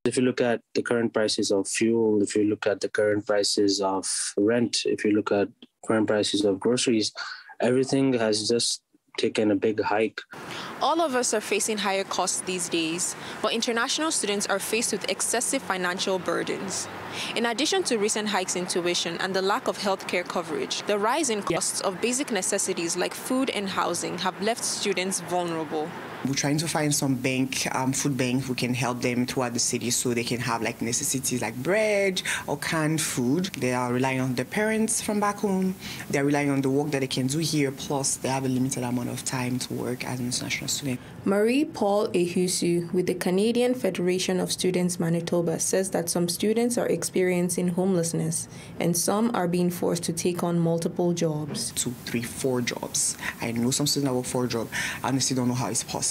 If you look at the current prices of fuel, if you look at the current prices of rent, if you look at current prices of groceries, everything has just taken a big hike. All of us are facing higher costs these days, but international students are faced with excessive financial burdens. In addition to recent hikes in tuition and the lack of healthcare coverage, the rise in costs of basic necessities like food and housing have left students vulnerable. We're trying to find some food bank who can help them throughout the city so they can have like necessities like bread or canned food. They are relying on their parents from back home. They're relying on the work that they can do here, plus they have a limited amount of time to work as an international student. Marie-Paul Ehusu with the Canadian Federation of Students Manitoba says that some students are experiencing homelessness and some are being forced to take on multiple jobs. 2, 3, 4 jobs. I know some students that work 4 jobs. I honestly don't know how it's possible.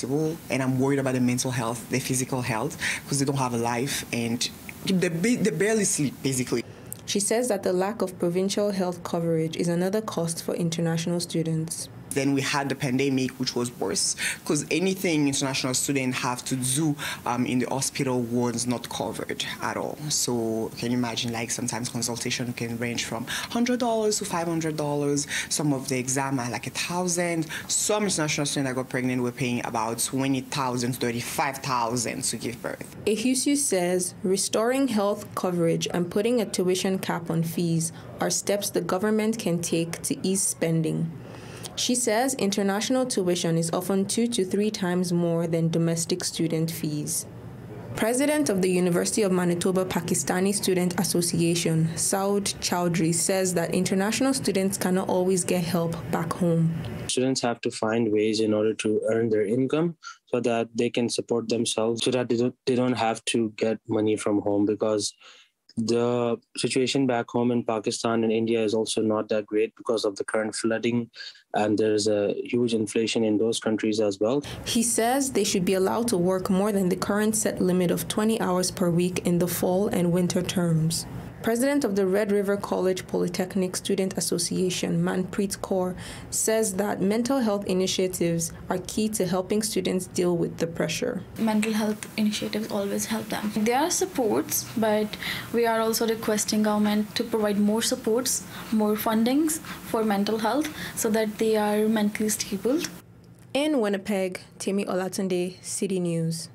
And I'm worried about their mental health, their physical health, because they don't have a life and they barely sleep, basically. She says that the lack of provincial health coverage is another cost for international students. Then we had the pandemic, which was worse, because anything international students have to do in the hospital was not covered at all. So can you imagine, like sometimes consultation can range from $100 to $500. Some of the exam are like $1,000. Some international students that got pregnant were paying about $20,000 to $35,000 to give birth. Ehusu says restoring health coverage and putting a tuition cap on fees are steps the government can take to ease spending. She says international tuition is often 2 to 3 times more than domestic student fees. President of the University of Manitoba Pakistani Student Association, Saud Chowdhury, says that international students cannot always get help back home. Students have to find ways in order to earn their income so that they can support themselves, so that they don't have to get money from home, because the situation back home in Pakistan and India is also not that great because of the current flooding, and there's a huge inflation in those countries as well. He says they should be allowed to work more than the current set limit of 20 hours per week in the fall and winter terms. President of the Red River College Polytechnic Student Association, Manpreet Kaur, says that mental health initiatives are key to helping students deal with the pressure. Mental health initiatives always help them. There are supports, but we are also requesting government to provide more supports, more fundings for mental health so that they are mentally stable. In Winnipeg, Temi Olatunde, City News.